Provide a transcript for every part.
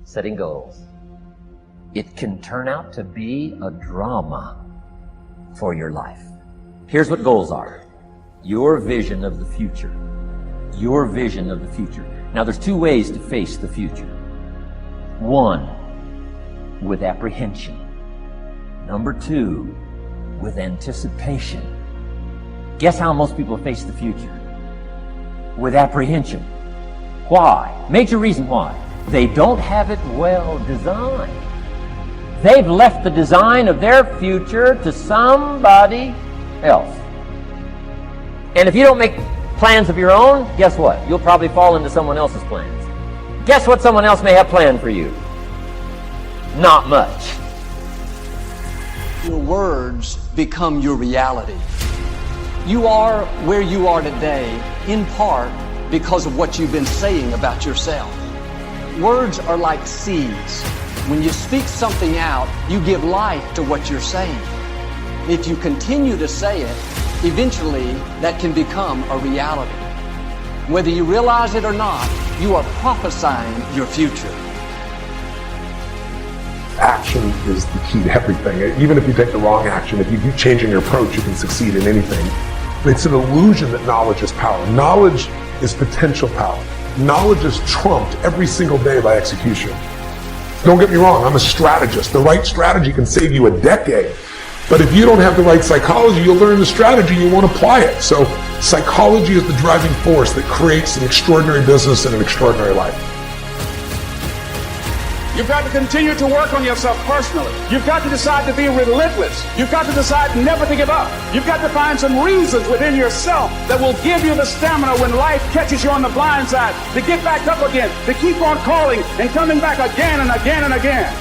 setting goals, it can turn out to be a drama for your life. Here's what goals are. Your vision of the future. Your vision of the future. Now, there's two ways to face the future. One, with apprehension. Number two, with anticipation. Guess how most people face the future? With apprehension. Why? Major reason why. They don't have it well designed. They've left the design of their future to somebody else. And if you don't make plans of your own, guess what? You'll probably fall into someone else's plans. Guess what someone else may have planned for you? Not much. Your words become your reality. You are where you are today, in part because of what you've been saying about yourself. Words are like seeds. When you speak something out, you give life to what you're saying. If you continue to say it, eventually that can become a reality. Whether you realize it or not, you are prophesying your future. Action is the key to everything. Even if you take the wrong action, if you keep changing your approach, you can succeed in anything. It's an illusion that knowledge is power. Knowledge is potential power. Knowledge is trumped every single day by execution. Don't get me wrong, I'm a strategist. The right strategy can save you a decade. But if you don't have the right psychology, you'll learn the strategy, you won't apply it. So psychology is the driving force that creates an extraordinary business and an extraordinary life. You've got to continue to work on yourself personally. You've got to decide to be relentless. You've got to decide never to give up. You've got to find some reasons within yourself that will give you the stamina when life catches you on the blind side to get back up again, to keep on calling and coming back again and again and again.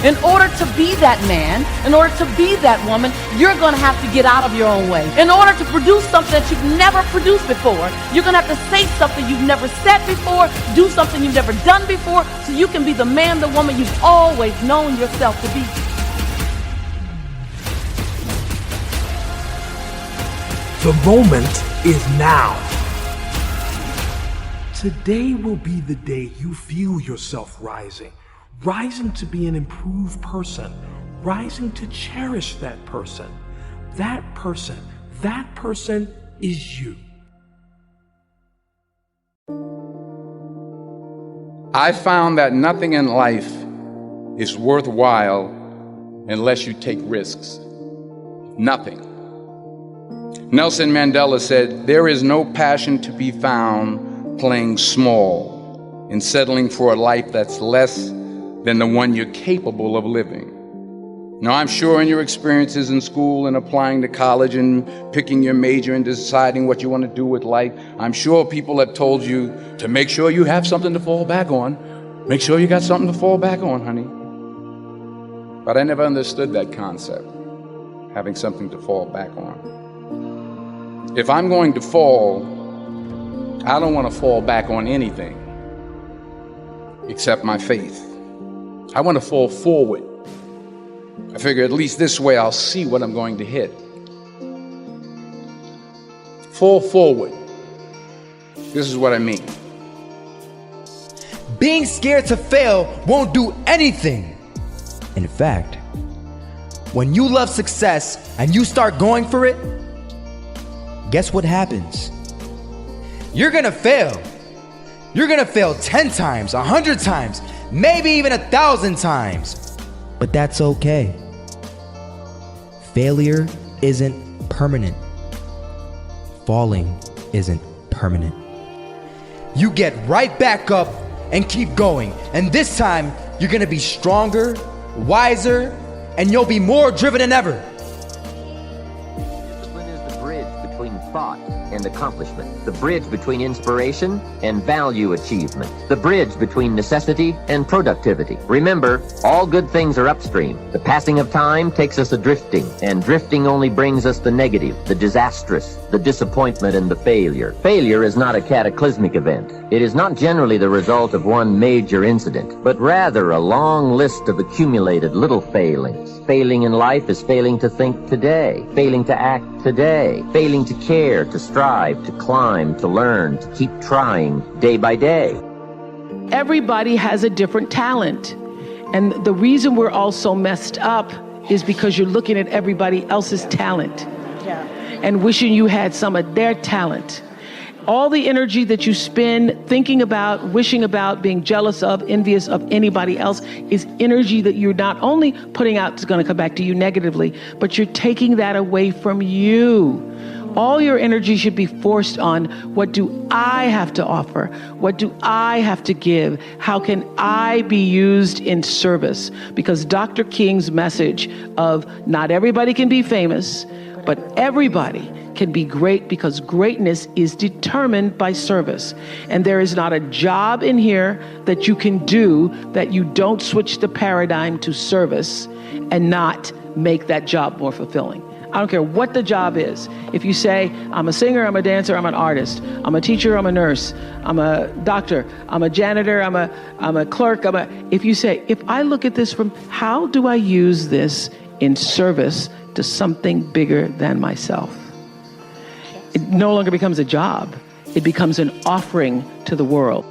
In order to be that man, in order to be that woman, you're going to have to get out of your own way. In order to produce something that you've never produced before, you're going to have to say something you've never said before, do something you've never done before, so you can be the man, the woman you've always known yourself to be. The moment is now. Today will be the day you feel yourself rising. Rising to be an improved person, rising to cherish that person. That person is you. I found that nothing in life is worthwhile unless you take risks. Nothing. Nelson Mandela said, "There is no passion to be found playing small and settling for a life that's less than the one you're capable of living." Now, I'm sure in your experiences in school and applying to college and picking your major and deciding what you want to do with life, I'm sure people have told you to make sure you have something to fall back on. Make sure you got something to fall back on, honey. But I never understood that concept, having something to fall back on. If I'm going to fall, I don't want to fall back on anything except my faith. I want to fall forward. I figure at least this way I'll see what I'm going to hit. Fall forward. This is what I mean. Being scared to fail won't do anything. In fact, when you love success and you start going for it, guess what happens? You're gonna fail. You're gonna fail 10 times, 100 times, maybe even 1,000 times. But that's okay. Failure isn't permanent. Falling isn't permanent. You get right back up and keep going. And this time, you're gonna be stronger, wiser, and you'll be more driven than ever. Discipline is the bridge between thought and accomplishment, the bridge between inspiration and value achievement, the bridge between necessity and productivity. Remember, all good things are upstream. The passing of time takes us a-drifting, and drifting only brings us the negative, the disastrous, the disappointment, and the failure. Failure is not a cataclysmic event. It is not generally the result of one major incident, but rather a long list of accumulated little failings. Failing in life is failing to think today, failing to act today, failing to care, to strive, to climb, to learn, to keep trying day by day. Everybody has a different talent. And the reason we're all so messed up is because you're looking at everybody else's talent and wishing you had some of their talent. All the energy that you spend thinking about, wishing about, being jealous of, envious of anybody else is energy that you're not only putting out is going to come back to you negatively, but you're taking that away from you. All your energy should be forced on, what do I have to offer? What do I have to give? How can I be used in service? Because Dr. King's message of not everybody can be famous, but everybody can be great, because greatness is determined by service. And there is not a job in here that you can do that you don't switch the paradigm to service and not make that job more fulfilling. I don't care what the job is. If you say, I'm a singer, I'm a dancer, I'm an artist, I'm a teacher, I'm a nurse, I'm a doctor, I'm a janitor, I'm a clerk, if you say, if I look at this from, how do I use this in service to something bigger than myself? It no longer becomes a job. It becomes an offering to the world.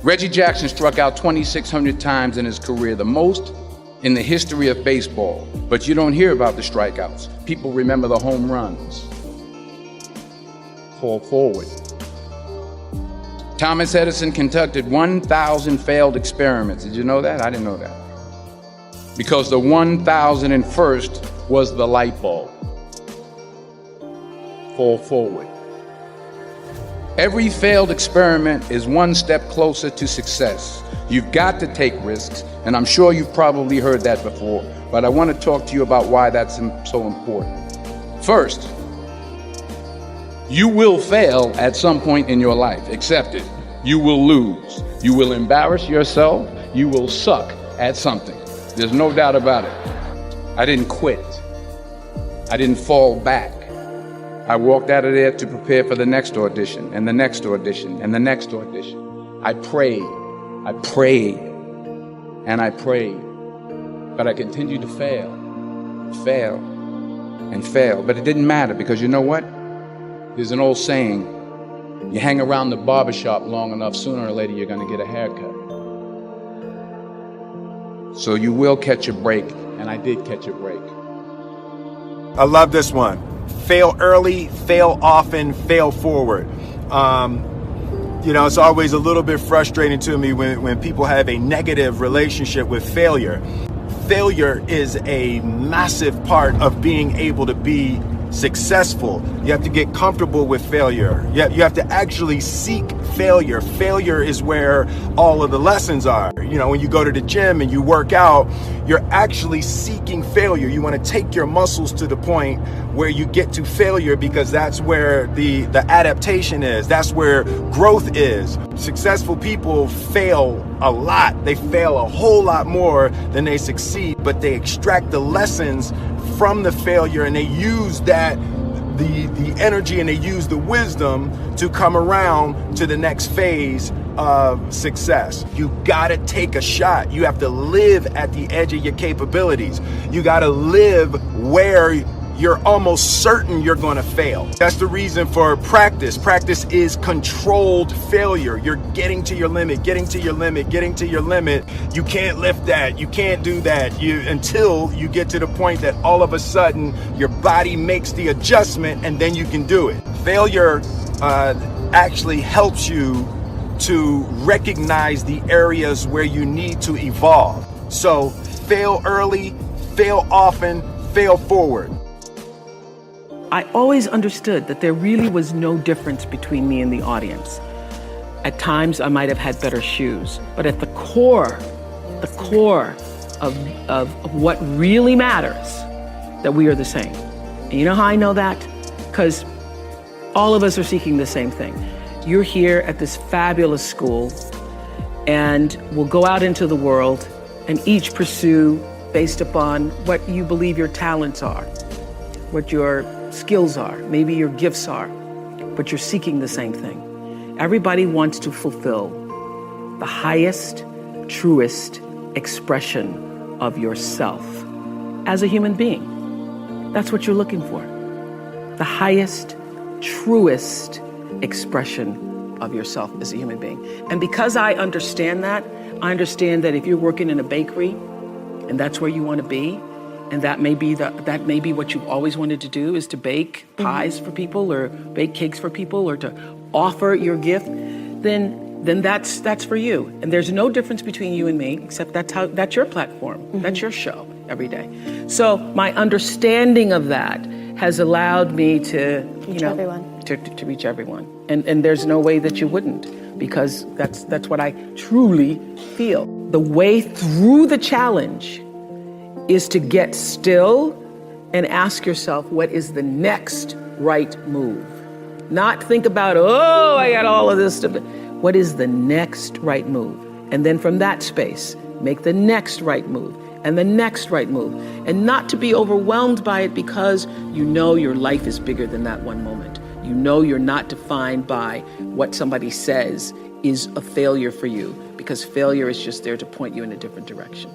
Reggie Jackson struck out 2,600 times in his career, the most in the history of baseball. But you don't hear about the strikeouts. People remember the home runs. Fall forward. Thomas Edison conducted 1,000 failed experiments. Did you know that? I didn't know that. Because the 1,001st was the light bulb. Fall forward. Every failed experiment is one step closer to success. You've got to take risks, and I'm sure you've probably heard that before, but I want to talk to you about why that's so important. First, you will fail at some point in your life. Accept it. You will lose. You will embarrass yourself. You will suck at something. There's no doubt about it. I didn't quit. I didn't fall back. I walked out of there to prepare for the next audition, and the next audition, and the next audition. I prayed, and I prayed. But I continued to fail, and fail. But it didn't matter, because you know what? There's an old saying, you hang around the barbershop long enough, sooner or later you're going to get a haircut. So you will catch a break, and I did catch a break. I love this one. Fail early, fail often, fail forward. It's always a little bit frustrating to me when people have a negative relationship with failure. Failure is a massive part of being able to be successful. You have to get comfortable with failure. You have to actually seek failure. Failure is where all of the lessons are. When you go to the gym and you work out, you're actually seeking failure. You want to take your muscles to the point where you get to failure, because that's where the adaptation is. That's where growth is. Successful people fail a lot. They fail a whole lot more than they succeed, but they extract the lessons from the failure, and they use that the energy, and they use the wisdom to come around to the next phase of success. You gotta take a shot. You have to live at the edge of your capabilities. You gotta live where you're almost certain you're gonna fail. That's the reason for practice. Practice is controlled failure. You're getting to your limit, getting to your limit, getting to your limit. You can't lift that, you can't do that, until you get to the point that all of a sudden your body makes the adjustment, and then you can do it. Failure actually helps you to recognize the areas where you need to evolve. So fail early, fail often, fail forward. I always understood that there really was no difference between me and the audience. At times, I might have had better shoes, but at the core of what really matters, that we are the same. And you know how I know that? Because all of us are seeking the same thing. You're here at this fabulous school, and we'll go out into the world and each pursue based upon what you believe your talents are, what your skills are, maybe your gifts are, but you're seeking the same thing. Everybody wants to fulfill the highest, truest expression of yourself as a human being. That's what you're looking for. The highest, truest expression of yourself as a human being. And because I understand that if you're working in a bakery and that's where you want to be, and that may be what you've always wanted to do, is to bake pies for people or bake cakes for people or to offer your gift, then that's for you. And there's no difference between you and me, except that's your platform. That's your show every day. So my understanding of that has allowed me to reach everyone. And there's no way that you wouldn't, because that's what I truly feel. The way through the challenge is to get still and ask yourself, what is the next right move? Not think about, oh, I got all of this stuff. What is the next right move? And then from that space, make the next right move and the next right move. And not to be overwhelmed by it, because you know your life is bigger than that one moment. You know you're not defined by what somebody says is a failure for you, because failure is just there to point you in a different direction.